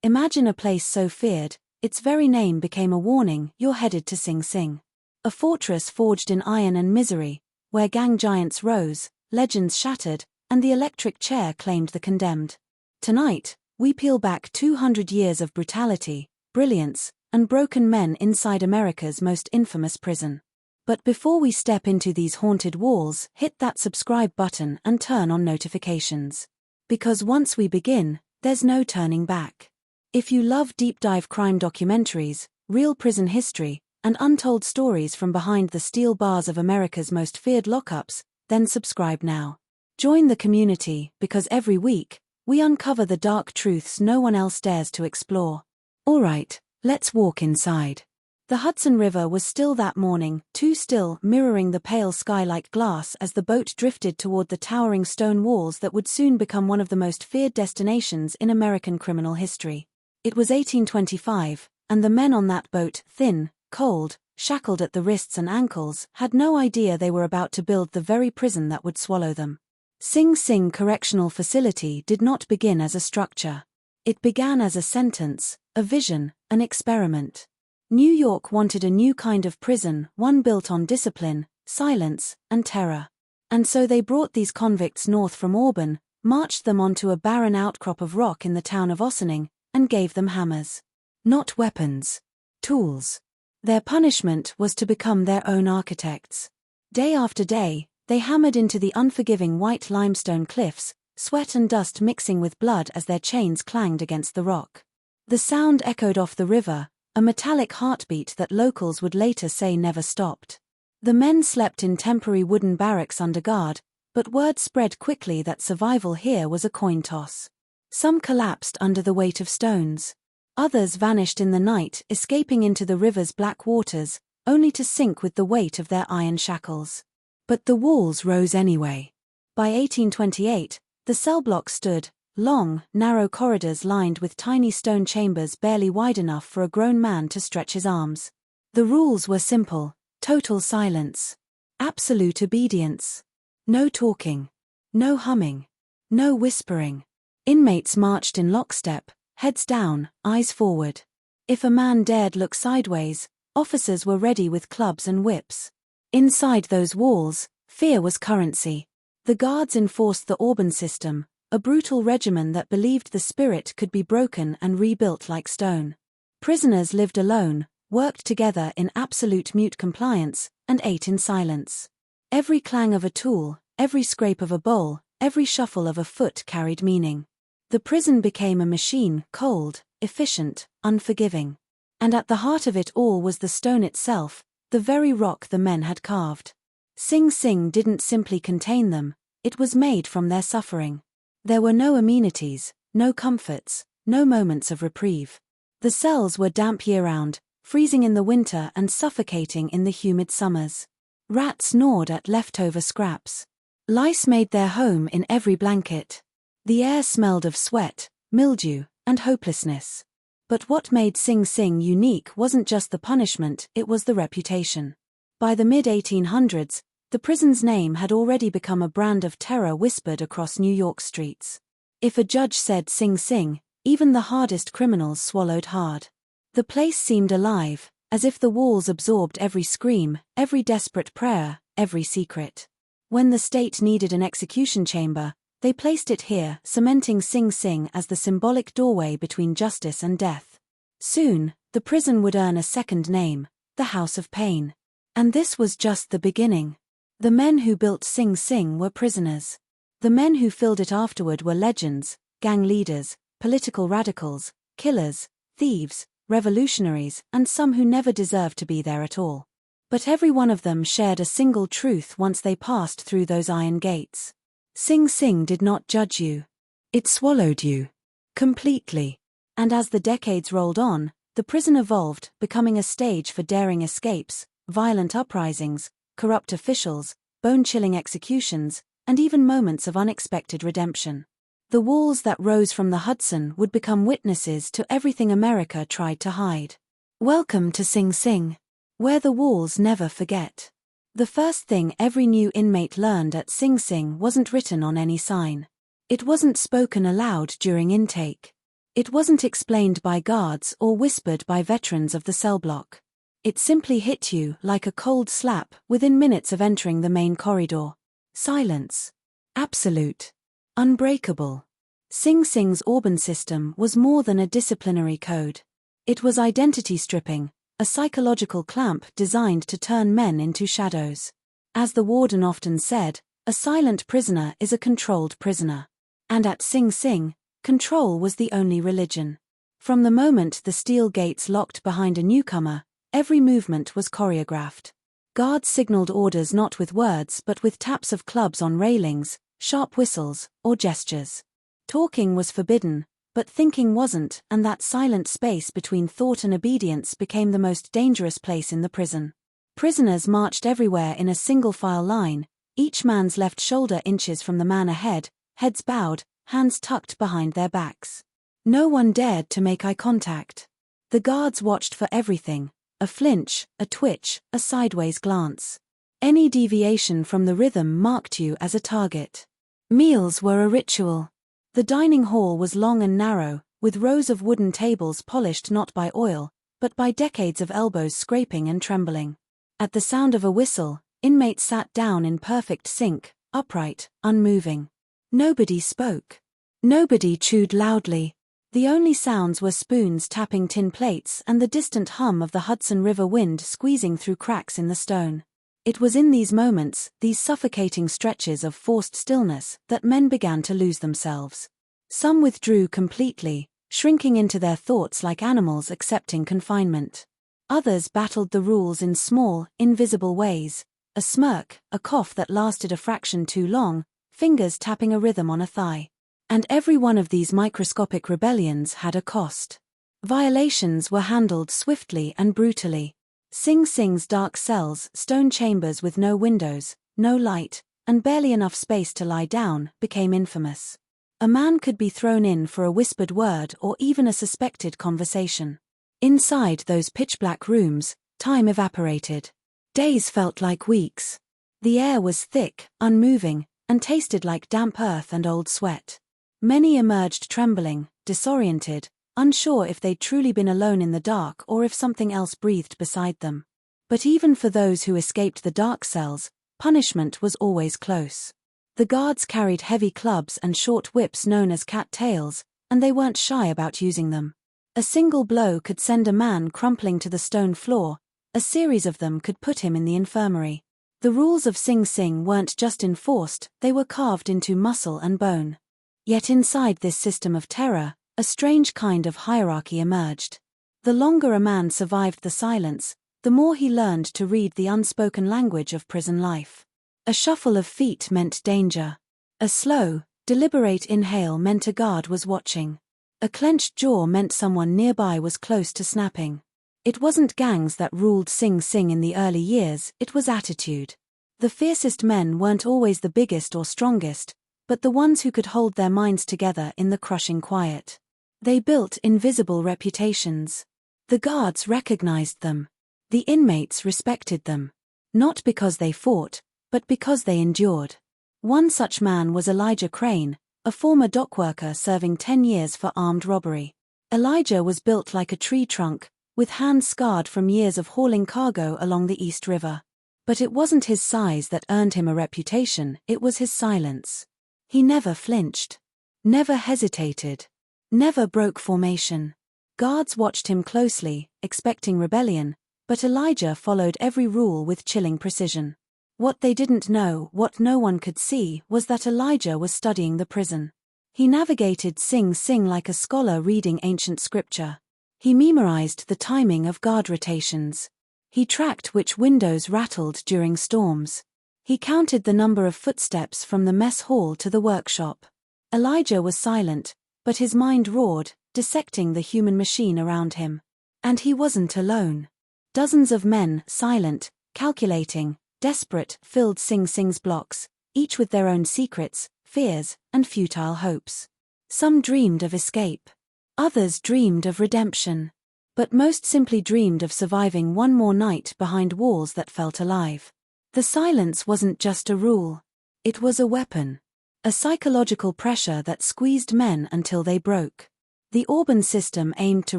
Imagine a place so feared, its very name became a warning: you're headed to Sing Sing. A fortress forged in iron and misery, where gang giants rose, legends shattered, and the electric chair claimed the condemned. Tonight, we peel back 200 years of brutality, brilliance, and broken men inside America's most infamous prison. But before we step into these haunted walls, hit that subscribe button and turn on notifications. Because once we begin, there's no turning back. If you love deep dive crime documentaries, real prison history, and untold stories from behind the steel bars of America's most feared lockups, then subscribe now. Join the community, because every week, we uncover the dark truths no one else dares to explore. Alright, let's walk inside. The Hudson River was still that morning, too still, mirroring the pale sky like glass as the boat drifted toward the towering stone walls that would soon become one of the most feared destinations in American criminal history. It was 1825, and the men on that boat, thin, cold, shackled at the wrists and ankles, had no idea they were about to build the very prison that would swallow them. Sing Sing Correctional Facility did not begin as a structure. It began as a sentence, a vision, an experiment. New York wanted a new kind of prison, one built on discipline, silence, and terror. And so they brought these convicts north from Auburn, marched them onto a barren outcrop of rock in the town of Ossining, and gave them hammers. Not weapons. Tools. Their punishment was to become their own architects. Day after day, they hammered into the unforgiving white limestone cliffs, sweat and dust mixing with blood as their chains clanged against the rock. The sound echoed off the river, a metallic heartbeat that locals would later say never stopped. The men slept in temporary wooden barracks under guard, but word spread quickly that survival here was a coin toss. Some collapsed under the weight of stones. Others vanished in the night, escaping into the river's black waters, only to sink with the weight of their iron shackles. But the walls rose anyway. By 1828, the cell block stood, long, narrow corridors lined with tiny stone chambers barely wide enough for a grown man to stretch his arms. The rules were simple: total silence. Absolute obedience. No talking. No humming. No whispering. Inmates marched in lockstep, heads down, eyes forward. If a man dared look sideways, officers were ready with clubs and whips. Inside those walls, fear was currency. The guards enforced the Auburn system, a brutal regimen that believed the spirit could be broken and rebuilt like stone. Prisoners lived alone, worked together in absolute mute compliance, and ate in silence. Every clang of a tool, every scrape of a bowl, every shuffle of a foot carried meaning. The prison became a machine, cold, efficient, unforgiving. And at the heart of it all was the stone itself, the very rock the men had carved. Sing Sing didn't simply contain them, it was made from their suffering. There were no amenities, no comforts, no moments of reprieve. The cells were damp year-round, freezing in the winter and suffocating in the humid summers. Rats gnawed at leftover scraps. Lice made their home in every blanket. The air smelled of sweat, mildew, and hopelessness. But what made Sing Sing unique wasn't just the punishment, it was the reputation. By the mid-1800s, the prison's name had already become a brand of terror whispered across New York streets. If a judge said Sing Sing, even the hardest criminals swallowed hard. The place seemed alive, as if the walls absorbed every scream, every desperate prayer, every secret. When the state needed an execution chamber, they placed it here, cementing Sing Sing as the symbolic doorway between justice and death. Soon, the prison would earn a second name, the House of Pain. And this was just the beginning. The men who built Sing Sing were prisoners. The men who filled it afterward were legends, gang leaders, political radicals, killers, thieves, revolutionaries, and some who never deserved to be there at all. But every one of them shared a single truth once they passed through those iron gates. Sing Sing did not judge you. It swallowed you. Completely. And as the decades rolled on, the prison evolved, becoming a stage for daring escapes, violent uprisings, corrupt officials, bone-chilling executions, and even moments of unexpected redemption. The walls that rose from the Hudson would become witnesses to everything America tried to hide. Welcome to Sing Sing, where the walls never forget. The first thing every new inmate learned at Sing Sing wasn't written on any sign. It wasn't spoken aloud during intake. It wasn't explained by guards or whispered by veterans of the cell block. It simply hit you like a cold slap within minutes of entering the main corridor. Silence. Absolute. Unbreakable. Sing Sing's Orban system was more than a disciplinary code. It was identity stripping, a psychological clamp designed to turn men into shadows. As the warden often said, a silent prisoner is a controlled prisoner. And at Sing Sing, control was the only religion. From the moment the steel gates locked behind a newcomer, every movement was choreographed. Guards signaled orders not with words but with taps of clubs on railings, sharp whistles, or gestures. Talking was forbidden, but thinking wasn't, and that silent space between thought and obedience became the most dangerous place in the prison. Prisoners marched everywhere in a single-file line, each man's left shoulder inches from the man ahead, heads bowed, hands tucked behind their backs. No one dared to make eye contact. The guards watched for everything: a flinch, a twitch, a sideways glance. Any deviation from the rhythm marked you as a target. Meals were a ritual. The dining hall was long and narrow, with rows of wooden tables polished not by oil, but by decades of elbows scraping and trembling. At the sound of a whistle, inmates sat down in perfect sync, upright, unmoving. Nobody spoke. Nobody chewed loudly. The only sounds were spoons tapping tin plates and the distant hum of the Hudson River wind squeezing through cracks in the stone. It was in these moments, these suffocating stretches of forced stillness, that men began to lose themselves. Some withdrew completely, shrinking into their thoughts like animals accepting confinement. Others battled the rules in small, invisible ways: a smirk, a cough that lasted a fraction too long, fingers tapping a rhythm on a thigh. And every one of these microscopic rebellions had a cost. Violations were handled swiftly and brutally. Sing Sing's dark cells, stone chambers with no windows, no light, and barely enough space to lie down, became infamous. A man could be thrown in for a whispered word or even a suspected conversation. Inside those pitch-black rooms, time evaporated. Days felt like weeks. The air was thick, unmoving, and tasted like damp earth and old sweat. Many emerged trembling, disoriented, unsure if they'd truly been alone in the dark or if something else breathed beside them. But even for those who escaped the dark cells, punishment was always close. The guards carried heavy clubs and short whips known as cat tails, and they weren't shy about using them. A single blow could send a man crumpling to the stone floor, a series of them could put him in the infirmary. The rules of Sing Sing weren't just enforced, they were carved into muscle and bone. Yet inside this system of terror, a strange kind of hierarchy emerged. The longer a man survived the silence, the more he learned to read the unspoken language of prison life. A shuffle of feet meant danger. A slow, deliberate inhale meant a guard was watching. A clenched jaw meant someone nearby was close to snapping. It wasn't gangs that ruled Sing Sing in the early years, it was attitude. The fiercest men weren't always the biggest or strongest, but the ones who could hold their minds together in the crushing quiet. They built invisible reputations. The guards recognized them. The inmates respected them. Not because they fought, but because they endured. One such man was Elijah Crane, a former dock worker serving 10 years for armed robbery. Elijah was built like a tree trunk, with hands scarred from years of hauling cargo along the East River. But it wasn't his size that earned him a reputation, it was his silence. He never flinched. Never hesitated. Never broke formation. Guards watched him closely, expecting rebellion, but Elijah followed every rule with chilling precision. What they didn't know, what no one could see, was that Elijah was studying the prison. He navigated Sing Sing like a scholar reading ancient scripture. He memorized the timing of guard rotations. He tracked which windows rattled during storms. He counted the number of footsteps from the mess hall to the workshop. Elijah was silent, but his mind roared, dissecting the human machine around him. And he wasn't alone. Dozens of men, silent, calculating, desperate, filled Sing Sing's blocks, each with their own secrets, fears, and futile hopes. Some dreamed of escape. Others dreamed of redemption. But most simply dreamed of surviving one more night behind walls that felt alive. The silence wasn't just a rule. It was a weapon. A psychological pressure that squeezed men until they broke. The Auburn system aimed to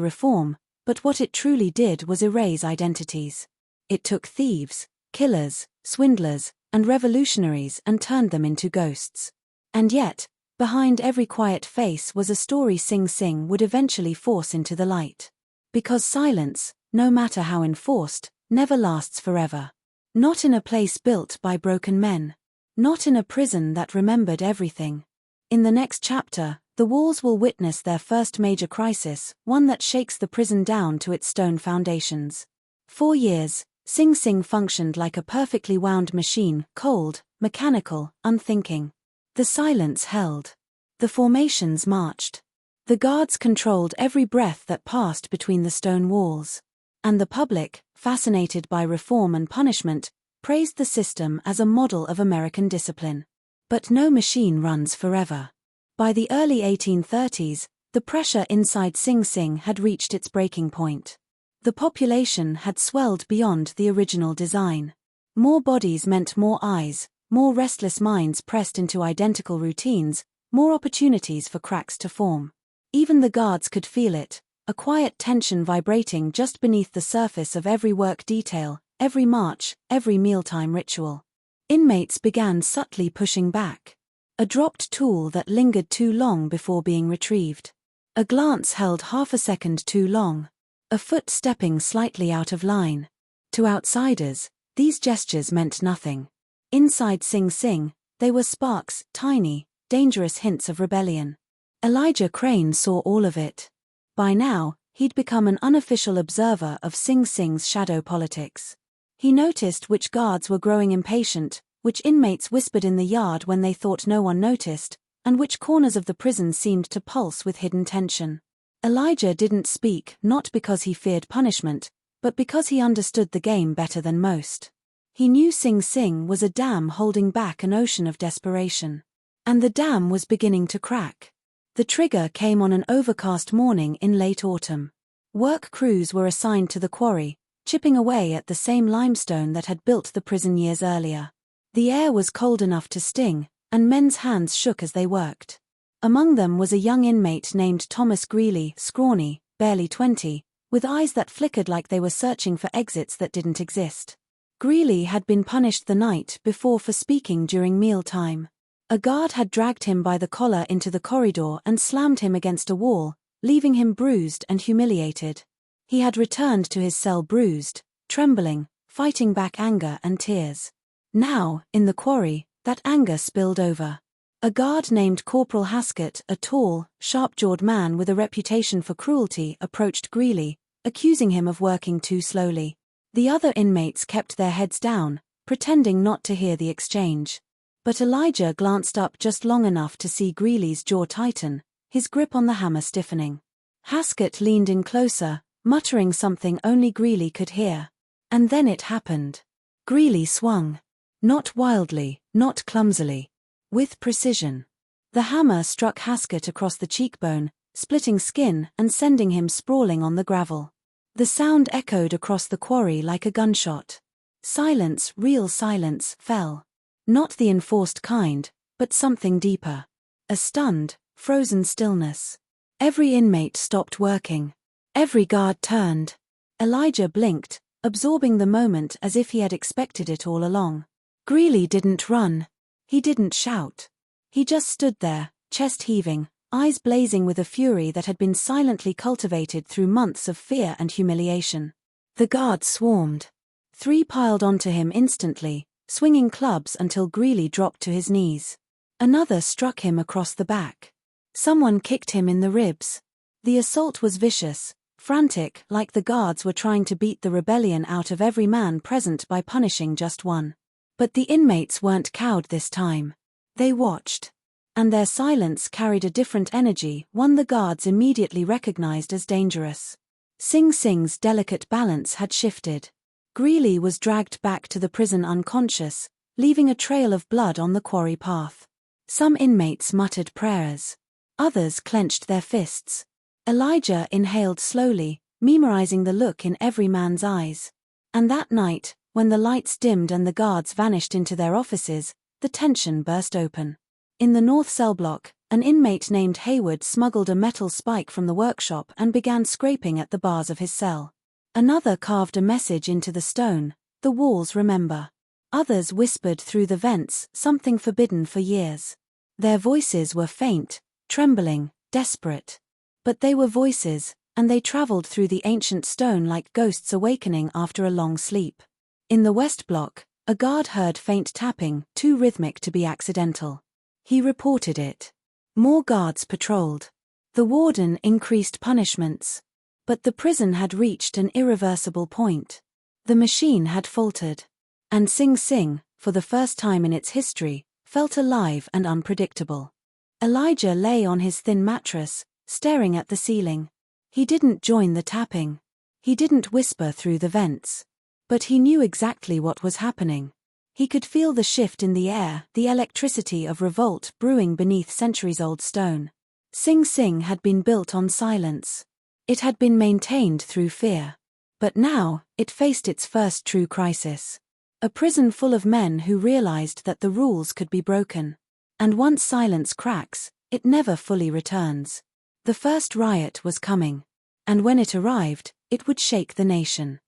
reform, but what it truly did was erase identities. It took thieves, killers, swindlers, and revolutionaries and turned them into ghosts. And yet, behind every quiet face was a story Sing Sing would eventually force into the light. Because silence, no matter how enforced, never lasts forever. Not in a place built by broken men. Not in a prison that remembered everything. In the next chapter, the walls will witness their first major crisis, one that shakes the prison down to its stone foundations. 4 years, Sing Sing functioned like a perfectly wound machine, cold, mechanical, unthinking. The silence held. The formations marched. The guards controlled every breath that passed between the stone walls. And the public, fascinated by reform and punishment, praised the system as a model of American discipline. But no machine runs forever. By the early 1830s, the pressure inside Sing Sing had reached its breaking point. The population had swelled beyond the original design. More bodies meant more eyes, more restless minds pressed into identical routines, more opportunities for cracks to form. Even the guards could feel it, a quiet tension vibrating just beneath the surface of every work detail, every march, every mealtime ritual. Inmates began subtly pushing back. A dropped tool that lingered too long before being retrieved. A glance held half a second too long. A foot stepping slightly out of line. To outsiders, these gestures meant nothing. Inside Sing Sing, they were sparks, tiny, dangerous hints of rebellion. Elijah Crane saw all of it. By now, he'd become an unofficial observer of Sing Sing's shadow politics. He noticed which guards were growing impatient, which inmates whispered in the yard when they thought no one noticed, and which corners of the prison seemed to pulse with hidden tension. Elijah didn't speak, not because he feared punishment, but because he understood the game better than most. He knew Sing Sing was a dam holding back an ocean of desperation. And the dam was beginning to crack. The trigger came on an overcast morning in late autumn. Work crews were assigned to the quarry, chipping away at the same limestone that had built the prison years earlier. The air was cold enough to sting, and men's hands shook as they worked. Among them was a young inmate named Thomas Greeley, scrawny, barely 20, with eyes that flickered like they were searching for exits that didn't exist. Greeley had been punished the night before for speaking during mealtime. A guard had dragged him by the collar into the corridor and slammed him against a wall, leaving him bruised and humiliated. He had returned to his cell bruised, trembling, fighting back anger and tears. Now, in the quarry, that anger spilled over. A guard named Corporal Haskett, a tall, sharp-jawed man with a reputation for cruelty, approached Greeley, accusing him of working too slowly. The other inmates kept their heads down, pretending not to hear the exchange. But Elijah glanced up just long enough to see Greeley's jaw tighten, his grip on the hammer stiffening. Haskett leaned in closer, muttering something only Greeley could hear. And then it happened. Greeley swung. Not wildly, not clumsily. With precision. The hammer struck Haskett across the cheekbone, splitting skin and sending him sprawling on the gravel. The sound echoed across the quarry like a gunshot. Silence, real silence, fell. Not the enforced kind, but something deeper. A stunned, frozen stillness. Every inmate stopped working. Every guard turned. Elijah blinked, absorbing the moment as if he had expected it all along. Greeley didn't run. He didn't shout. He just stood there, chest heaving, eyes blazing with a fury that had been silently cultivated through months of fear and humiliation. The guards swarmed. 3 piled onto him instantly, swinging clubs until Greeley dropped to his knees. Another struck him across the back. Someone kicked him in the ribs. The assault was vicious, frantic, like the guards were trying to beat the rebellion out of every man present by punishing just one. But the inmates weren't cowed this time. They watched. And their silence carried a different energy, one the guards immediately recognized as dangerous. Sing Sing's delicate balance had shifted. Greeley was dragged back to the prison unconscious, leaving a trail of blood on the quarry path. Some inmates muttered prayers. Others clenched their fists. Elijah inhaled slowly, memorizing the look in every man's eyes. And that night, when the lights dimmed and the guards vanished into their offices, the tension burst open. In the north cell block, An inmate named Hayward smuggled a metal spike from the workshop and began scraping at the bars of his cell. Another carved a message into the stone, "The walls remember." Others whispered through the vents something forbidden for years. Their voices were faint, trembling, desperate. But they were voices, and they traveled through the ancient stone like ghosts awakening after a long sleep. In the West Block, a guard heard faint tapping, too rhythmic to be accidental. He reported it. More guards patrolled. The warden increased punishments. But the prison had reached an irreversible point. The machine had faltered. And Sing Sing, for the first time in its history, felt alive and unpredictable. Elijah lay on his thin mattress, staring at the ceiling. He didn't join the tapping. He didn't whisper through the vents. But he knew exactly what was happening. He could feel the shift in the air, the electricity of revolt brewing beneath centuries-old stone. Sing Sing had been built on silence. It had been maintained through fear. But now, it faced its first true crisis. A prison full of men who realized that the rules could be broken. And once silence cracks, it never fully returns. The first riot was coming. And when it arrived, it would shake the nation.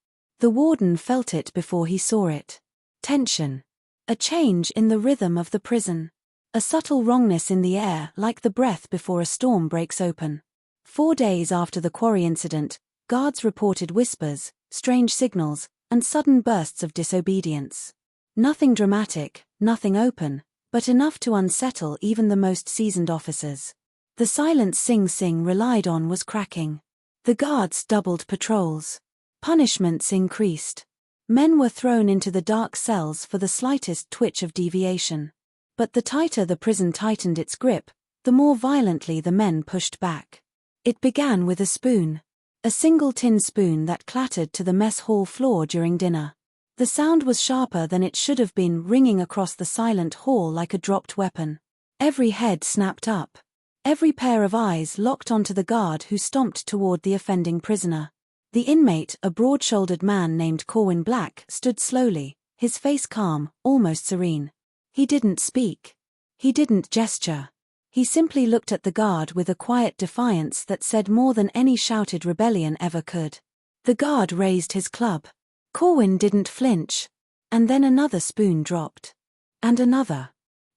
The warden felt it before he saw it. Tension. A change in the rhythm of the prison. A subtle wrongness in the air, like the breath before a storm breaks open. 4 days after the quarry incident, guards reported whispers, strange signals, and sudden bursts of disobedience. Nothing dramatic, nothing open, but enough to unsettle even the most seasoned officers. The silence Sing Sing relied on was cracking. The guards doubled patrols. Punishments increased. Men were thrown into the dark cells for the slightest twitch of deviation. But the tighter the prison tightened its grip, the more violently the men pushed back. It began with a spoon. A single tin spoon that clattered to the mess hall floor during dinner. The sound was sharper than it should have been, ringing across the silent hall like a dropped weapon. Every head snapped up. Every pair of eyes locked onto the guard who stomped toward the offending prisoner. The inmate, a broad-shouldered man named Corwin Black, stood slowly, his face calm, almost serene. He didn't speak. He didn't gesture. He simply looked at the guard with a quiet defiance that said more than any shouted rebellion ever could. The guard raised his club. Corwin didn't flinch. And then another spoon dropped. And another.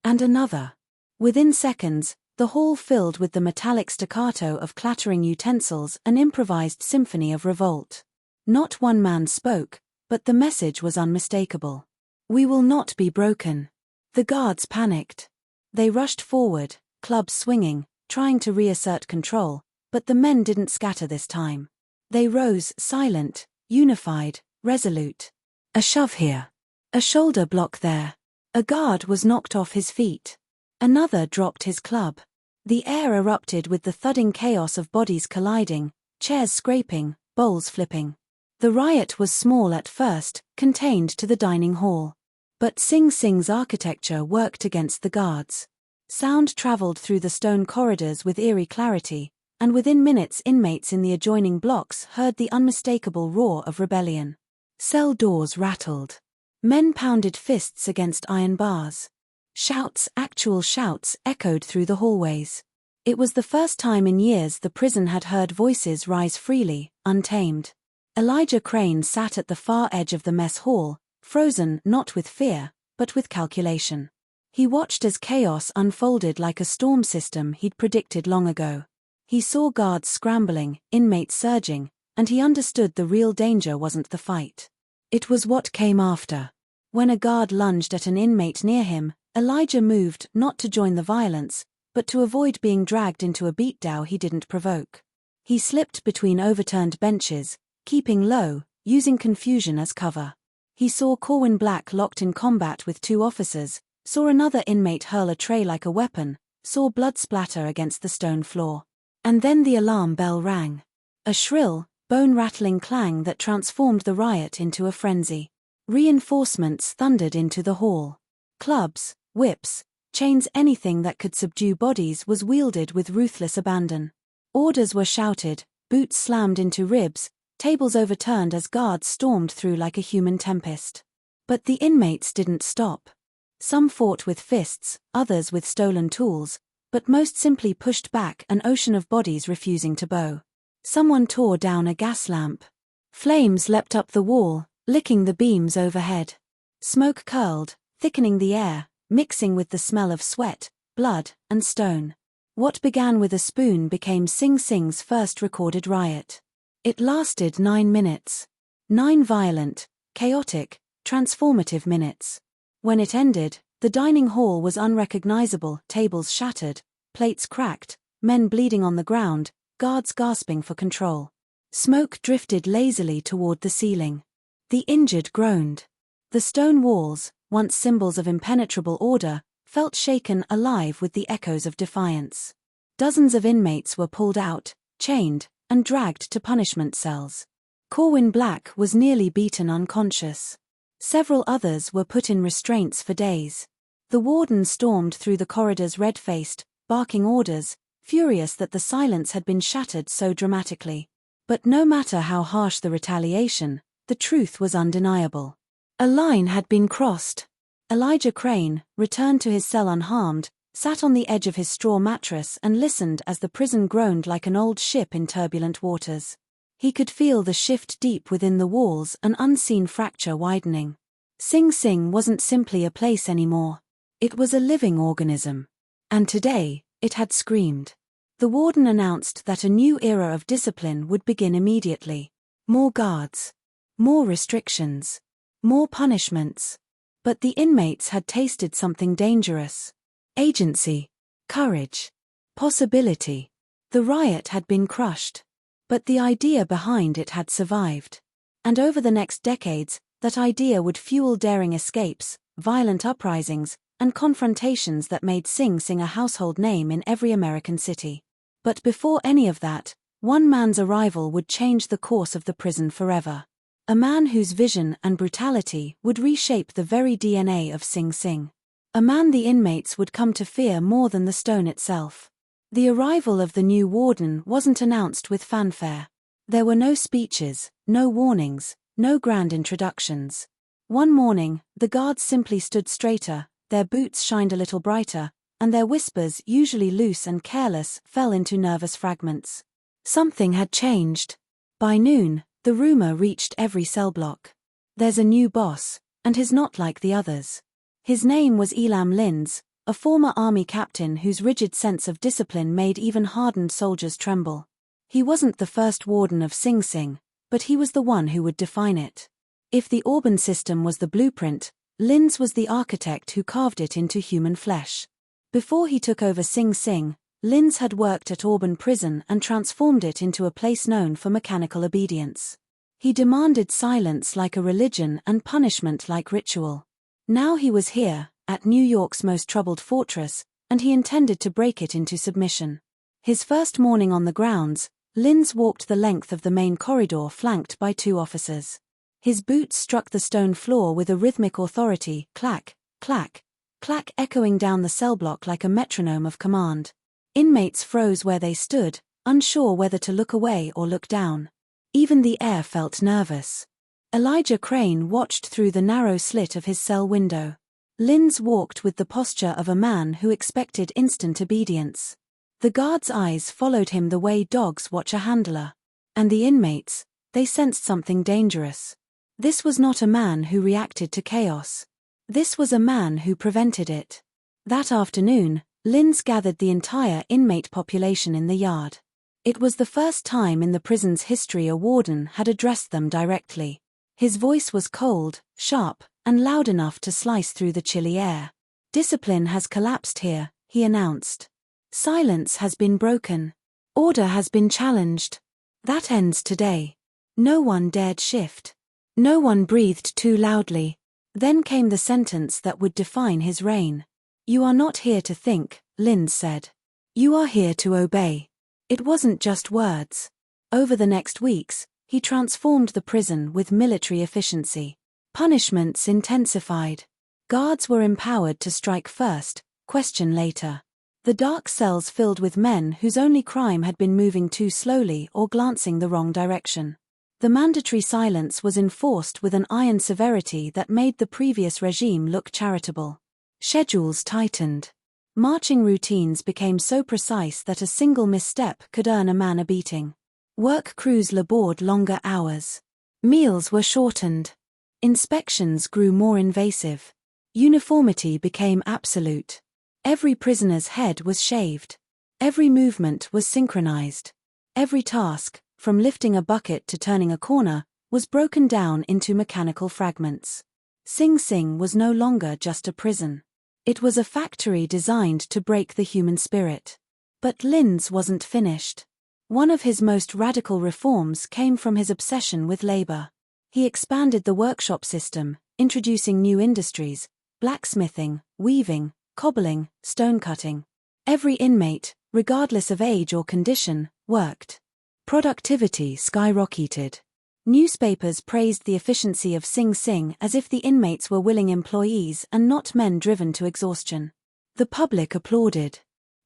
And another. Within seconds, the hall filled with the metallic staccato of clattering utensils, an improvised symphony of revolt. Not one man spoke, but the message was unmistakable. "We will not be broken." The guards panicked. They rushed forward, clubs swinging, trying to reassert control, but the men didn't scatter this time. They rose, silent, unified, resolute. A shove here. A shoulder block there. A guard was knocked off his feet. Another dropped his club. The air erupted with the thudding chaos of bodies colliding, chairs scraping, bowls flipping. The riot was small at first, contained to the dining hall. But Sing Sing's architecture worked against the guards. Sound traveled through the stone corridors with eerie clarity, and within minutes inmates in the adjoining blocks heard the unmistakable roar of rebellion. Cell doors rattled. Men pounded fists against iron bars. Shouts, actual shouts, echoed through the hallways. It was the first time in years the prison had heard voices rise freely, untamed. Elijah Crane sat at the far edge of the mess hall, frozen not with fear, but with calculation. He watched as chaos unfolded like a storm system he'd predicted long ago. He saw guards scrambling, inmates surging, and he understood the real danger wasn't the fight. It was what came after. When a guard lunged at an inmate near him, Elijah moved not to join the violence, but to avoid being dragged into a beatdown he didn't provoke. He slipped between overturned benches, keeping low, using confusion as cover. He saw Corwin Black locked in combat with 2 officers, saw another inmate hurl a tray like a weapon, saw blood splatter against the stone floor. And then the alarm bell rang. A shrill, bone-rattling clang that transformed the riot into a frenzy. Reinforcements thundered into the hall. Clubs, whips, chains, anything that could subdue bodies was wielded with ruthless abandon. Orders were shouted, boots slammed into ribs, tables overturned as guards stormed through like a human tempest. But the inmates didn't stop. Some fought with fists, others with stolen tools, but most simply pushed back an ocean of bodies refusing to bow. Someone tore down a gas lamp. Flames leapt up the wall, licking the beams overhead. Smoke curled, thickening the air, mixing with the smell of sweat, blood, and stone. What began with a spoon became Sing Sing's first recorded riot. It lasted 9 minutes. 9 violent, chaotic, transformative minutes. When it ended, the dining hall was unrecognizable, tables shattered, plates cracked, men bleeding on the ground, guards gasping for control. Smoke drifted lazily toward the ceiling. The injured groaned. The stone walls, once symbols of impenetrable order, felt shaken alive with the echoes of defiance. Dozens of inmates were pulled out, chained, and dragged to punishment cells. Corwin Black was nearly beaten unconscious. Several others were put in restraints for days. The warden stormed through the corridors red-faced, barking orders, furious that the silence had been shattered so dramatically. But no matter how harsh the retaliation, the truth was undeniable. A line had been crossed. Elijah Crane, returned to his cell unharmed, sat on the edge of his straw mattress and listened as the prison groaned like an old ship in turbulent waters. He could feel the shift deep within the walls, an unseen fracture widening. Sing Sing wasn't simply a place anymore. It was a living organism. And today, it had screamed. The warden announced that a new era of discipline would begin immediately. More guards. More restrictions. More punishments. But the inmates had tasted something dangerous. Agency. Courage. Possibility. The riot had been crushed. But the idea behind it had survived. And over the next decades, that idea would fuel daring escapes, violent uprisings, and confrontations that made Sing Sing a household name in every American city. But before any of that, one man's arrival would change the course of the prison forever. A man whose vision and brutality would reshape the very DNA of Sing Sing. A man the inmates would come to fear more than the stone itself. The arrival of the new warden wasn't announced with fanfare. There were no speeches, no warnings, no grand introductions. One morning, the guards simply stood straighter, their boots shined a little brighter, and their whispers, usually loose and careless, fell into nervous fragments. Something had changed. By noon, the rumor reached every cell block. There's a new boss, and he's not like the others. His name was Elam Linz, a former army captain whose rigid sense of discipline made even hardened soldiers tremble. He wasn't the first warden of Sing Sing, but he was the one who would define it. If the Auburn system was the blueprint, Linz was the architect who carved it into human flesh. Before he took over Sing Sing, Linz had worked at Auburn Prison and transformed it into a place known for mechanical obedience. He demanded silence like a religion and punishment like ritual. Now he was here, at New York's most troubled fortress, and he intended to break it into submission. His first morning on the grounds, Linz walked the length of the main corridor flanked by 2 officers. His boots struck the stone floor with a rhythmic authority, clack, clack, clack echoing down the cell block like a metronome of command. Inmates froze where they stood, unsure whether to look away or look down. Even the air felt nervous. Elijah Crane watched through the narrow slit of his cell window. Linz walked with the posture of a man who expected instant obedience. The guards' eyes followed him the way dogs watch a handler. And the inmates, they sensed something dangerous. This was not a man who reacted to chaos. This was a man who prevented it. That afternoon, Linz gathered the entire inmate population in the yard. It was the first time in the prison's history a warden had addressed them directly. His voice was cold, sharp, and loud enough to slice through the chilly air. "Discipline has collapsed here," he announced. "Silence has been broken. Order has been challenged. That ends today." No one dared shift. No one breathed too loudly. Then came the sentence that would define his reign. "You are not here to think," Linz said. "You are here to obey." It wasn't just words. Over the next weeks, he transformed the prison with military efficiency. Punishments intensified. Guards were empowered to strike first, question later. The dark cells filled with men whose only crime had been moving too slowly or glancing the wrong direction. The mandatory silence was enforced with an iron severity that made the previous regime look charitable. Schedules tightened. Marching routines became so precise that a single misstep could earn a man a beating. Work crews labored longer hours. Meals were shortened. Inspections grew more invasive. Uniformity became absolute. Every prisoner's head was shaved. Every movement was synchronized. Every task, from lifting a bucket to turning a corner, was broken down into mechanical fragments. Sing Sing was no longer just a prison. It was a factory designed to break the human spirit. But Linz wasn't finished. One of his most radical reforms came from his obsession with labor. He expanded the workshop system, introducing new industries: blacksmithing, weaving, cobbling, stone-cutting. Every inmate, regardless of age or condition, worked. Productivity skyrocketed. Newspapers praised the efficiency of Sing Sing as if the inmates were willing employees and not men driven to exhaustion. The public applauded.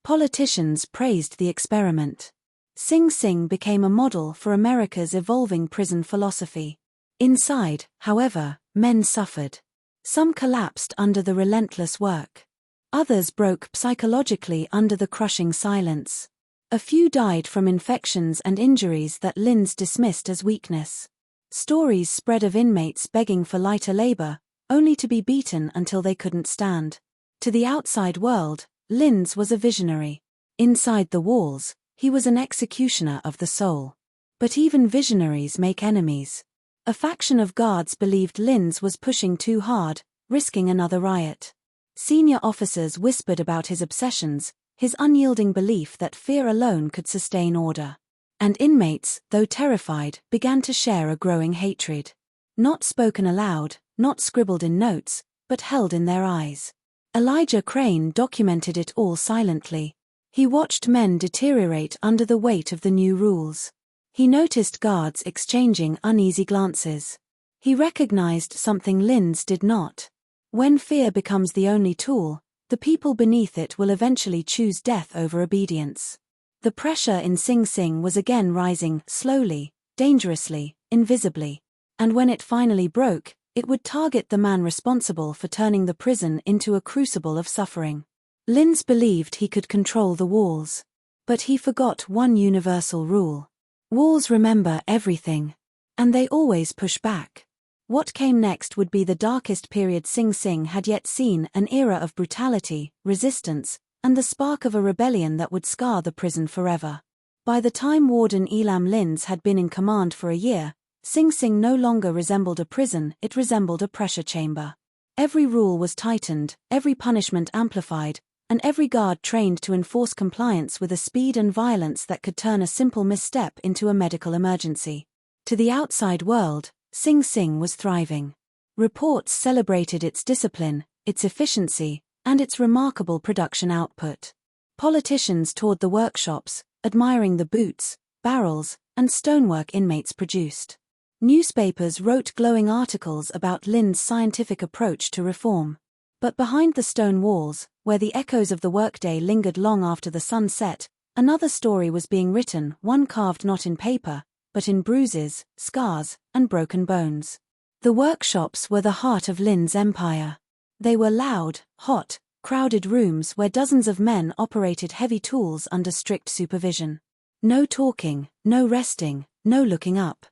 Politicians praised the experiment. Sing Sing became a model for America's evolving prison philosophy. Inside, however, men suffered. Some collapsed under the relentless work. Others broke psychologically under the crushing silence. A few died from infections and injuries that Linz dismissed as weakness. Stories spread of inmates begging for lighter labor, only to be beaten until they couldn't stand. To the outside world, Linz was a visionary. Inside the walls, he was an executioner of the soul. But even visionaries make enemies. A faction of guards believed Linz was pushing too hard, risking another riot. Senior officers whispered about his obsessions, his unyielding belief that fear alone could sustain order. And inmates, though terrified, began to share a growing hatred. Not spoken aloud, not scribbled in notes, but held in their eyes. Elijah Crane documented it all silently. He watched men deteriorate under the weight of the new rules. He noticed guards exchanging uneasy glances. He recognized something Linz did not. When fear becomes the only tool, the people beneath it will eventually choose death over obedience. The pressure in Sing Sing was again rising, slowly, dangerously, invisibly. And when it finally broke, it would target the man responsible for turning the prison into a crucible of suffering. Linz believed he could control the walls. But he forgot one universal rule. Walls remember everything. And they always push back. What came next would be the darkest period Sing Sing had yet seen, an era of brutality, resistance, and the spark of a rebellion that would scar the prison forever. By the time Warden Elam Linz had been in command for a year, Sing Sing no longer resembled a prison, it resembled a pressure chamber. Every rule was tightened, every punishment amplified, and every guard trained to enforce compliance with a speed and violence that could turn a simple misstep into a medical emergency. To the outside world, Sing Sing was thriving. Reports celebrated its discipline, its efficiency, and its remarkable production output. Politicians toured the workshops, admiring the boots, barrels, and stonework inmates produced. Newspapers wrote glowing articles about Linz's scientific approach to reform. But behind the stone walls, where the echoes of the workday lingered long after the sun set, another story was being written, one carved not in paper, but in bruises, scars, and broken bones. The workshops were the heart of Linz's empire. They were loud, hot, crowded rooms where dozens of men operated heavy tools under strict supervision. No talking, no resting, no looking up.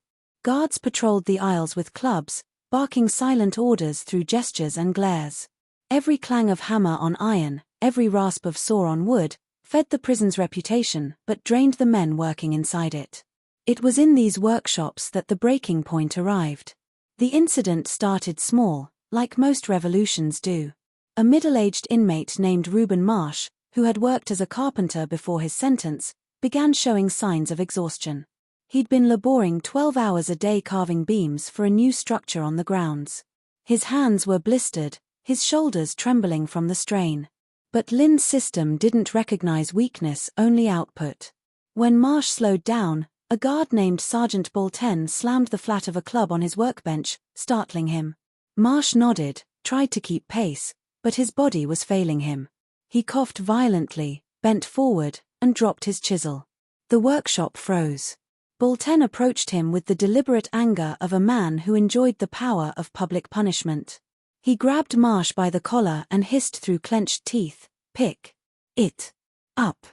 Guards patrolled the aisles with clubs, barking silent orders through gestures and glares. Every clang of hammer on iron, every rasp of saw on wood, fed the prison's reputation but drained the men working inside it. It was in these workshops that the breaking point arrived. The incident started small, like most revolutions do. A middle-aged inmate named Reuben Marsh, who had worked as a carpenter before his sentence, began showing signs of exhaustion. He'd been laboring 12 hours a day carving beams for a new structure on the grounds. His hands were blistered, his shoulders trembling from the strain. But Linz's system didn't recognize weakness, only output. When Marsh slowed down, a guard named Sergeant Bolten slammed the flat of a club on his workbench, startling him. Marsh nodded, tried to keep pace, but his body was failing him. He coughed violently, bent forward, and dropped his chisel. The workshop froze. Bolten approached him with the deliberate anger of a man who enjoyed the power of public punishment. He grabbed Marsh by the collar and hissed through clenched teeth, "Pick." It. Up.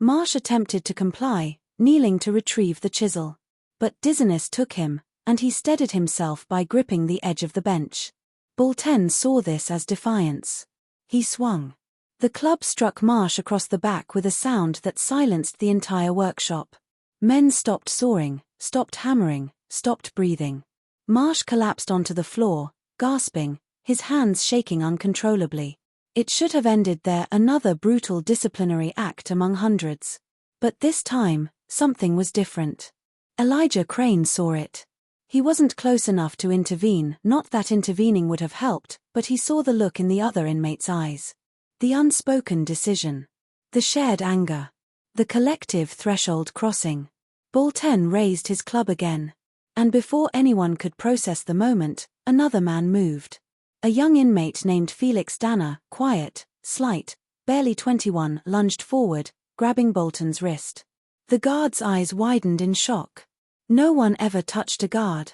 Marsh attempted to comply, kneeling to retrieve the chisel. But dizziness took him, and he steadied himself by gripping the edge of the bench. Bolton saw this as defiance. He swung. The club struck Marsh across the back with a sound that silenced the entire workshop. Men stopped sawing, stopped hammering, stopped breathing. Marsh collapsed onto the floor, gasping, his hands shaking uncontrollably. It should have ended there, another brutal disciplinary act among hundreds. But this time, something was different. Elijah Crane saw it. He wasn't close enough to intervene, not that intervening would have helped, but he saw the look in the other inmate's eyes. The unspoken decision. The shared anger. The collective threshold crossing. Bolton raised his club again. And before anyone could process the moment, another man moved. A young inmate named Felix Danner, quiet, slight, barely 21, lunged forward, grabbing Bolton's wrist. The guard's eyes widened in shock. No one ever touched a guard.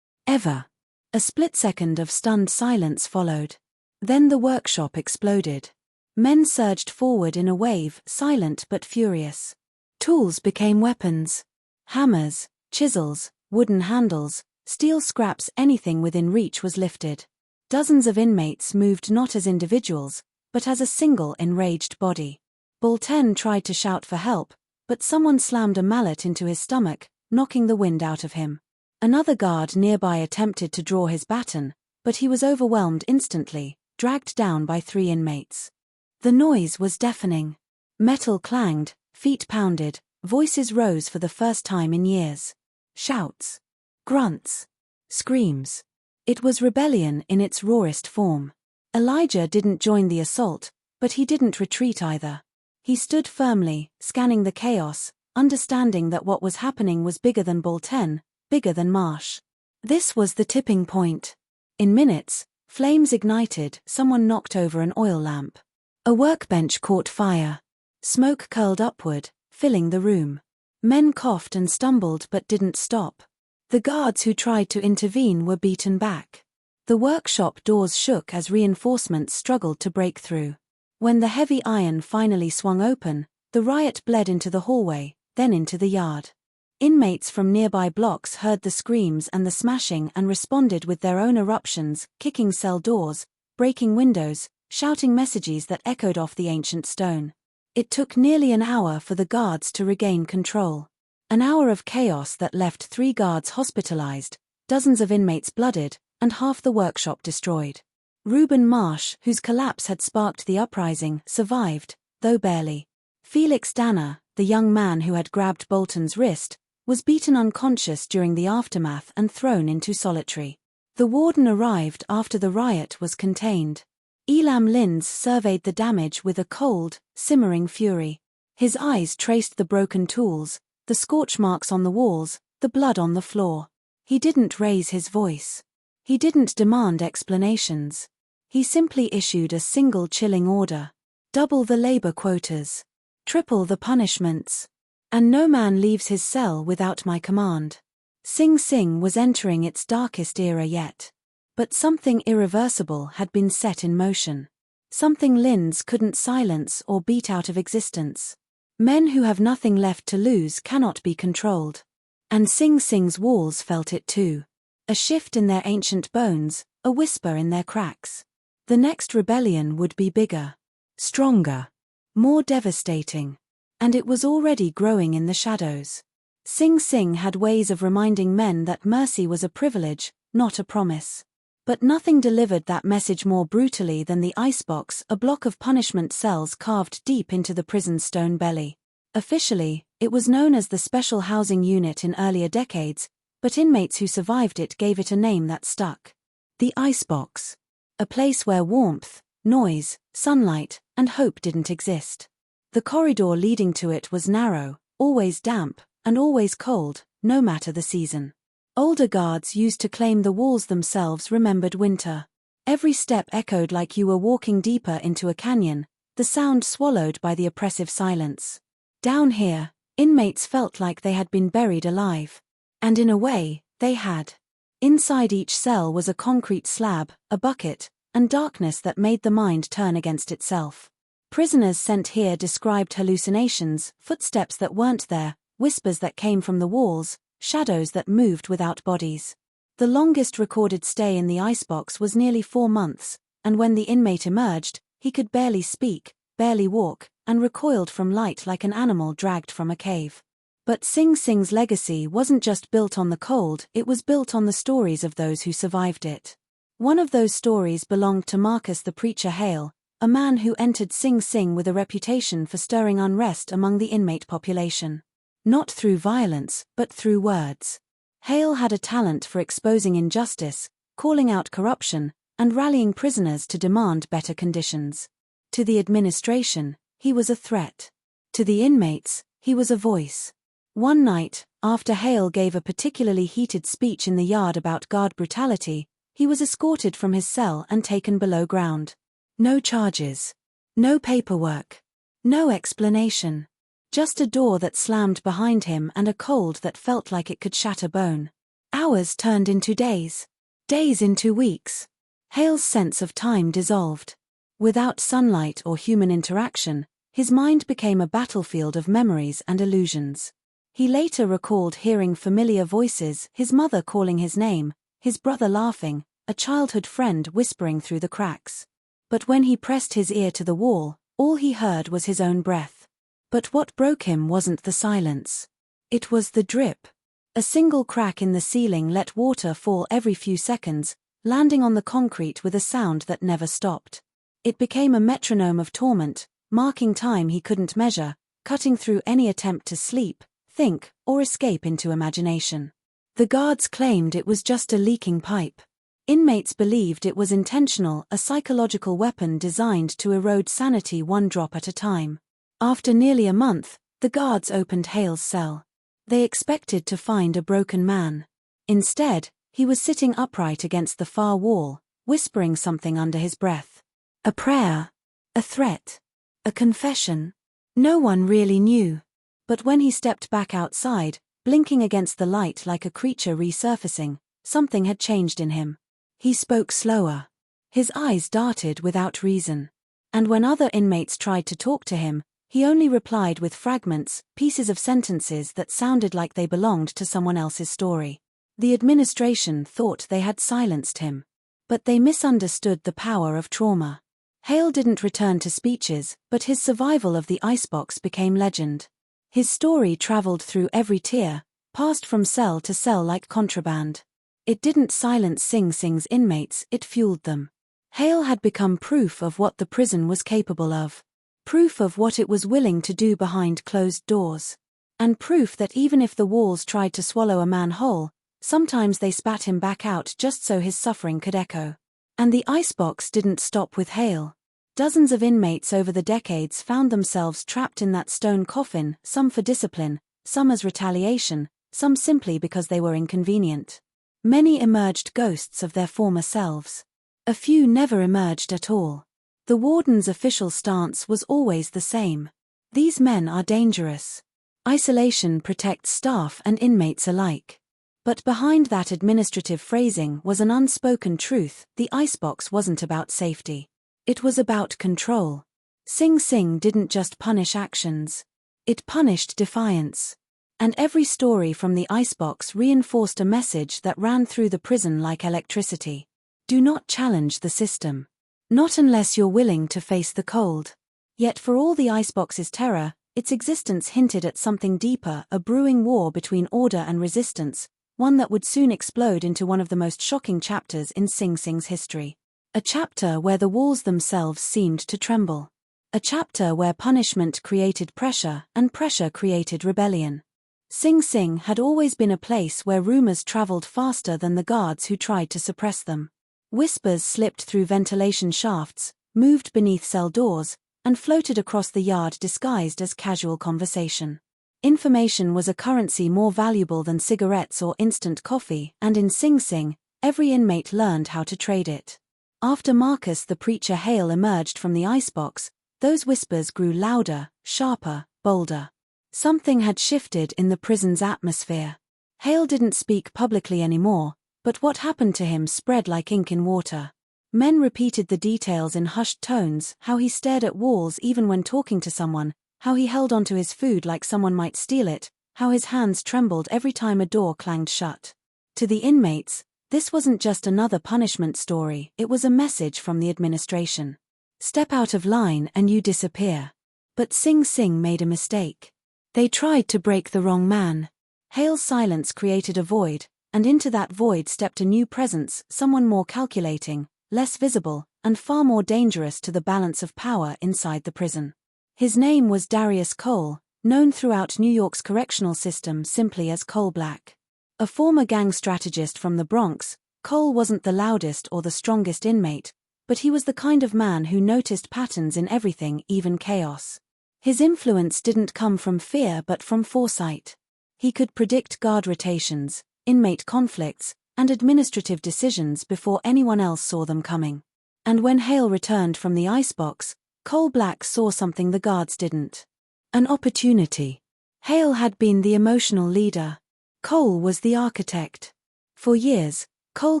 Ever. A split second of stunned silence followed. Then the workshop exploded. Men surged forward in a wave, silent but furious. Tools became weapons. Hammers, chisels, wooden handles, steel scraps, anything within reach was lifted. Dozens of inmates moved not as individuals, but as a single enraged body. Bolton tried to shout for help, but someone slammed a mallet into his stomach, knocking the wind out of him. Another guard nearby attempted to draw his baton, but he was overwhelmed instantly, dragged down by 3 inmates. The noise was deafening. Metal clanged, feet pounded, voices rose for the first time in years. Shouts. Grunts. Screams. It was rebellion in its rawest form. Elijah didn't join the assault, but he didn't retreat either. He stood firmly, scanning the chaos, understanding that what was happening was bigger than Bolton, bigger than Marsh. This was the tipping point. In minutes, flames ignited, someone knocked over an oil lamp. A workbench caught fire. Smoke curled upward, filling the room. Men coughed and stumbled but didn't stop. The guards who tried to intervene were beaten back. The workshop doors shook as reinforcements struggled to break through. When the heavy iron finally swung open, the riot bled into the hallway, then into the yard. Inmates from nearby blocks heard the screams and the smashing and responded with their own eruptions, kicking cell doors, breaking windows, shouting messages that echoed off the ancient stone. It took nearly an hour for the guards to regain control. An hour of chaos that left 3 guards hospitalized, dozens of inmates blooded, and half the workshop destroyed. Reuben Marsh, whose collapse had sparked the uprising, survived, though barely. Felix Danner, the young man who had grabbed Bolton's wrist, was beaten unconscious during the aftermath and thrown into solitary. The warden arrived after the riot was contained. Elam Linds surveyed the damage with a cold, simmering fury. His eyes traced the broken tools, the scorch marks on the walls, the blood on the floor. He didn't raise his voice. He didn't demand explanations. He simply issued a single chilling order. Double the labor quotas. Triple the punishments. And no man leaves his cell without my command. Sing Sing was entering its darkest era yet. But something irreversible had been set in motion. Something Linds couldn't silence or beat out of existence. Men who have nothing left to lose cannot be controlled. And Sing Sing's walls felt it too. A shift in their ancient bones, a whisper in their cracks. The next rebellion would be bigger, stronger, more devastating. And it was already growing in the shadows. Sing Sing had ways of reminding men that mercy was a privilege, not a promise. But nothing delivered that message more brutally than the Icebox, a block of punishment cells carved deep into the prison's stone belly. Officially, it was known as the Special Housing Unit in earlier decades, but inmates who survived it gave it a name that stuck. The Icebox. A place where warmth, noise, sunlight, and hope didn't exist. The corridor leading to it was narrow, always damp, and always cold, no matter the season. Older guards used to claim the walls themselves remembered winter. Every step echoed like you were walking deeper into a canyon, the sound swallowed by the oppressive silence. Down here, inmates felt like they had been buried alive. And in a way, they had. Inside each cell was a concrete slab, a bucket, and darkness that made the mind turn against itself. Prisoners sent here described hallucinations, footsteps that weren't there, whispers that came from the walls, shadows that moved without bodies. The longest recorded stay in the icebox was nearly 4 months, and when the inmate emerged, he could barely speak, barely walk, and recoiled from light like an animal dragged from a cave. But Sing Sing's legacy wasn't just built on the cold, it was built on the stories of those who survived it. One of those stories belonged to Marcus the preacher Hale, a man who entered Sing Sing with a reputation for stirring unrest among the inmate population. Not through violence, but through words. Hale had a talent for exposing injustice, calling out corruption, and rallying prisoners to demand better conditions. To the administration, he was a threat. To the inmates, he was a voice. One night, after Hale gave a particularly heated speech in the yard about guard brutality, he was escorted from his cell and taken below ground. No charges. No paperwork. No explanation. Just a door that slammed behind him and a cold that felt like it could shatter bone. Hours turned into days. Days into weeks. Hale's sense of time dissolved. Without sunlight or human interaction, his mind became a battlefield of memories and illusions. He later recalled hearing familiar voices, his mother calling his name, his brother laughing, a childhood friend whispering through the cracks. But when he pressed his ear to the wall, all he heard was his own breath. But what broke him wasn't the silence. It was the drip. A single crack in the ceiling let water fall every few seconds, landing on the concrete with a sound that never stopped. It became a metronome of torment, marking time he couldn't measure, cutting through any attempt to sleep, think, or escape into imagination. The guards claimed it was just a leaking pipe. Inmates believed it was intentional, a psychological weapon designed to erode sanity one drop at a time. After nearly a month, the guards opened Hale's cell. They expected to find a broken man. Instead, he was sitting upright against the far wall, whispering something under his breath. A prayer. A threat. A confession. No one really knew. But when he stepped back outside, blinking against the light like a creature resurfacing, something had changed in him. He spoke slower. His eyes darted without reason. And when other inmates tried to talk to him, he only replied with fragments, pieces of sentences that sounded like they belonged to someone else's story. The administration thought they had silenced him. But they misunderstood the power of trauma. Hale didn't return to speeches, but his survival of the icebox became legend. His story traveled through every tier, passed from cell to cell like contraband. It didn't silence Sing Sing's inmates, it fueled them. Hale had become proof of what the prison was capable of. Proof of what it was willing to do behind closed doors. And proof that even if the walls tried to swallow a man whole, sometimes they spat him back out just so his suffering could echo. And the icebox didn't stop with Hale. Dozens of inmates over the decades found themselves trapped in that stone coffin, some for discipline, some as retaliation, some simply because they were inconvenient. Many emerged ghosts of their former selves. A few never emerged at all. The warden's official stance was always the same. These men are dangerous. Isolation protects staff and inmates alike. But behind that administrative phrasing was an unspoken truth: the icebox wasn't about safety. It was about control. Sing Sing didn't just punish actions. It punished defiance. And every story from the icebox reinforced a message that ran through the prison like electricity. Do not challenge the system. Not unless you're willing to face the cold. Yet for all the icebox's terror, its existence hinted at something deeper, a brewing war between order and resistance, one that would soon explode into one of the most shocking chapters in Sing Sing's history. A chapter where the walls themselves seemed to tremble. A chapter where punishment created pressure and pressure created rebellion. Sing Sing had always been a place where rumors traveled faster than the guards who tried to suppress them. Whispers slipped through ventilation shafts, moved beneath cell doors, and floated across the yard disguised as casual conversation. Information was a currency more valuable than cigarettes or instant coffee, and in Sing Sing, every inmate learned how to trade it. After Marcus the preacher Hale emerged from the icebox, those whispers grew louder, sharper, bolder. Something had shifted in the prison's atmosphere. Hale didn't speak publicly anymore, but what happened to him spread like ink in water. Men repeated the details in hushed tones, how he stared at walls even when talking to someone, how he held onto his food like someone might steal it, how his hands trembled every time a door clanged shut. To the inmates, this wasn't just another punishment story, it was a message from the administration. Step out of line and you disappear. But Sing Sing made a mistake. They tried to break the wrong man. Hale's silence created a void, and into that void stepped a new presence, someone more calculating, less visible, and far more dangerous to the balance of power inside the prison. His name was Darius Cole, known throughout New York's correctional system simply as Cole Black. A former gang strategist from the Bronx, Cole wasn't the loudest or the strongest inmate, but he was the kind of man who noticed patterns in everything, even chaos. His influence didn't come from fear but from foresight. He could predict guard rotations, inmate conflicts, and administrative decisions before anyone else saw them coming. And when Hale returned from the Icebox, Cole Black saw something the guards didn't. An opportunity. Hale had been the emotional leader. Cole was the architect. For years, Cole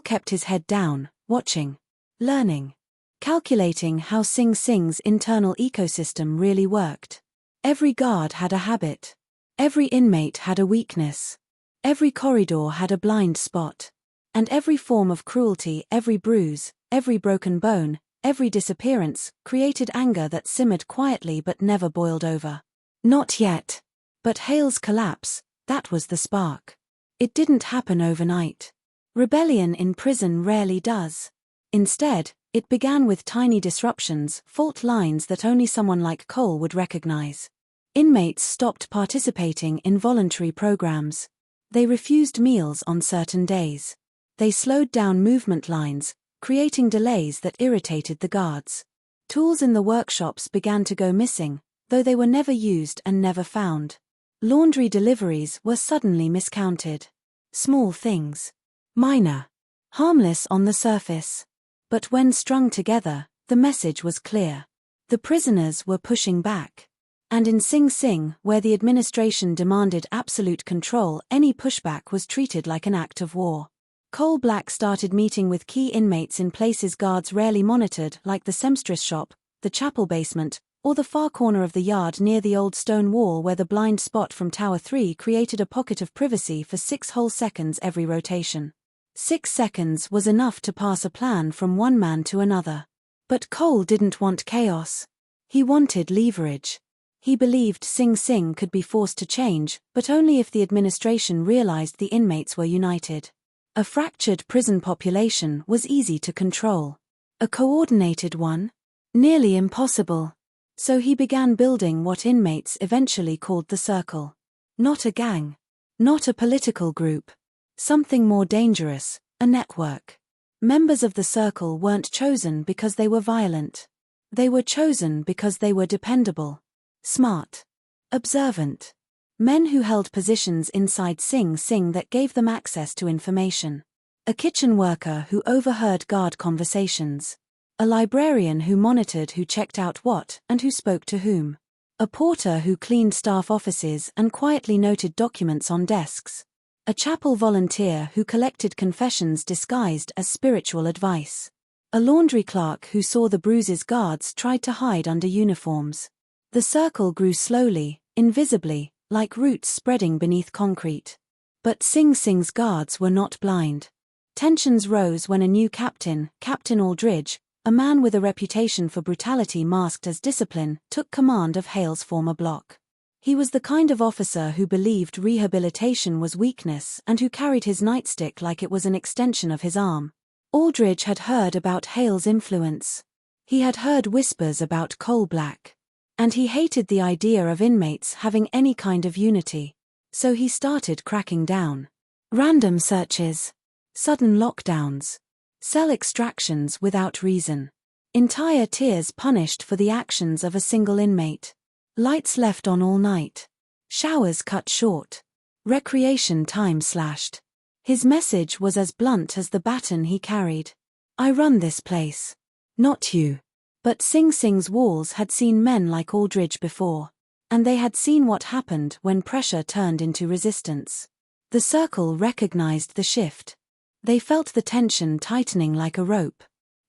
kept his head down, watching, learning, calculating how Sing Sing's internal ecosystem really worked. Every guard had a habit. Every inmate had a weakness. Every corridor had a blind spot. And every form of cruelty, every bruise, every broken bone, every disappearance, created anger that simmered quietly but never boiled over. Not yet. But Hale's collapse, that was the spark. It didn't happen overnight. Rebellion in prison rarely does. Instead, it began with tiny disruptions, fault lines that only someone like Cole would recognize. Inmates stopped participating in voluntary programs. They refused meals on certain days. They slowed down movement lines, creating delays that irritated the guards. Tools in the workshops began to go missing, though they were never used and never found. Laundry deliveries were suddenly miscounted. Small things. Minor. Harmless on the surface. But when strung together, the message was clear. The prisoners were pushing back. And in Sing Sing, where the administration demanded absolute control, any pushback was treated like an act of war. Cole Black started meeting with key inmates in places guards rarely monitored, like the seamstress shop, the chapel basement, or the far corner of the yard near the old stone wall where the blind spot from Tower 3 created a pocket of privacy for 6 whole seconds every rotation. 6 seconds was enough to pass a plan from one man to another. But Cole didn't want chaos. He wanted leverage. He believed Sing Sing could be forced to change, but only if the administration realized the inmates were united. A fractured prison population was easy to control. A coordinated one? Nearly impossible. So he began building what inmates eventually called the Circle. Not a gang. Not a political group. Something more dangerous, a network. Members of the Circle weren't chosen because they were violent. They were chosen because they were dependable. Smart. Observant. Men who held positions inside Sing Sing that gave them access to information. A kitchen worker who overheard guard conversations. A librarian who monitored who checked out what and who spoke to whom. A porter who cleaned staff offices and quietly noted documents on desks. A chapel volunteer who collected confessions disguised as spiritual advice. A laundry clerk who saw the bruises guards tried to hide under uniforms. The circle grew slowly, invisibly, like roots spreading beneath concrete. But Sing Sing's guards were not blind. Tensions rose when a new captain, Captain Aldridge, a man with a reputation for brutality masked as discipline, took command of Hale's former block. He was the kind of officer who believed rehabilitation was weakness and who carried his nightstick like it was an extension of his arm. Aldridge had heard about Hale's influence. He had heard whispers about Cole Black. And he hated the idea of inmates having any kind of unity. So he started cracking down. Random searches. Sudden lockdowns. Cell extractions without reason. Entire tiers punished for the actions of a single inmate. Lights left on all night. Showers cut short. Recreation time slashed. His message was as blunt as the baton he carried. I run this place. Not you. But Sing Sing's walls had seen men like Aldridge before. And they had seen what happened when pressure turned into resistance. The circle recognized the shift. They felt the tension tightening like a rope.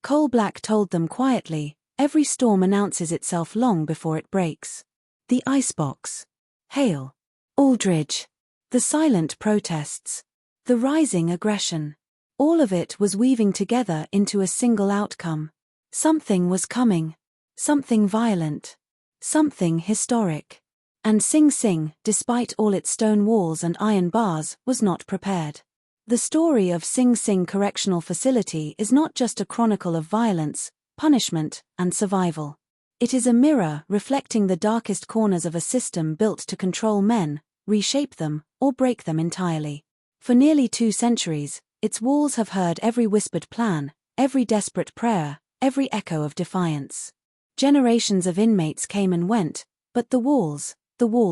Coal Black told them quietly, every storm announces itself long before it breaks. The Icebox. Hale. Aldridge. The silent protests. The rising aggression. All of it was weaving together into a single outcome. Something was coming. Something violent. Something historic. And Sing Sing, despite all its stone walls and iron bars, was not prepared. The story of Sing Sing Correctional Facility is not just a chronicle of violence, punishment, and survival. It is a mirror reflecting the darkest corners of a system built to control men, reshape them, or break them entirely. For nearly 2 centuries, its walls have heard every whispered plan, every desperate prayer, every echo of defiance. Generations of inmates came and went, but the walls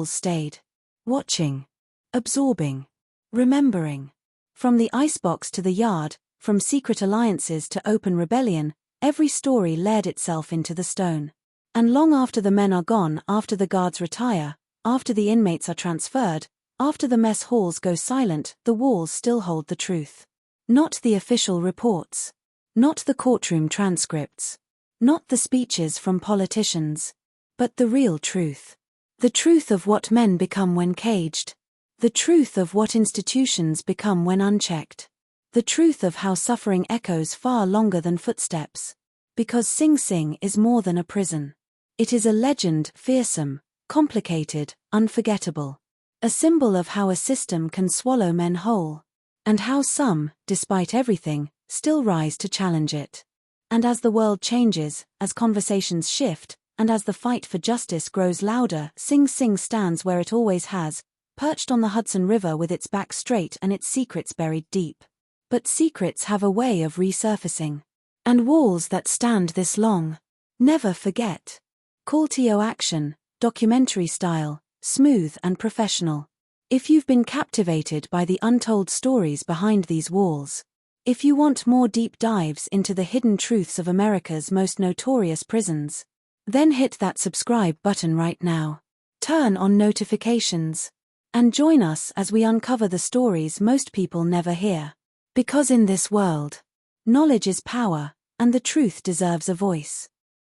stayed. Watching. Absorbing. Remembering. From the icebox to the yard, from secret alliances to open rebellion, every story layered itself into the stone. And long after the men are gone, after the guards retire, after the inmates are transferred, after the mess halls go silent, the walls still hold the truth. Not the official reports. Not the courtroom transcripts. Not the speeches from politicians. But the real truth. The truth of what men become when caged. The truth of what institutions become when unchecked. The truth of how suffering echoes far longer than footsteps. Because Sing Sing is more than a prison. It is a legend, fearsome, complicated, unforgettable. A symbol of how a system can swallow men whole. And how some, despite everything, still rise to challenge it. And as the world changes, as conversations shift, and as the fight for justice grows louder, Sing Sing stands where it always has, perched on the Hudson River with its back straight and its secrets buried deep. But secrets have a way of resurfacing. And walls that stand this long never forget. Call to action, documentary style, smooth and professional. If you've been captivated by the untold stories behind these walls, if you want more deep dives into the hidden truths of America's most notorious prisons, then hit that subscribe button right now. Turn on notifications. And join us as we uncover the stories most people never hear. Because in this world, knowledge is power, and the truth deserves a voice.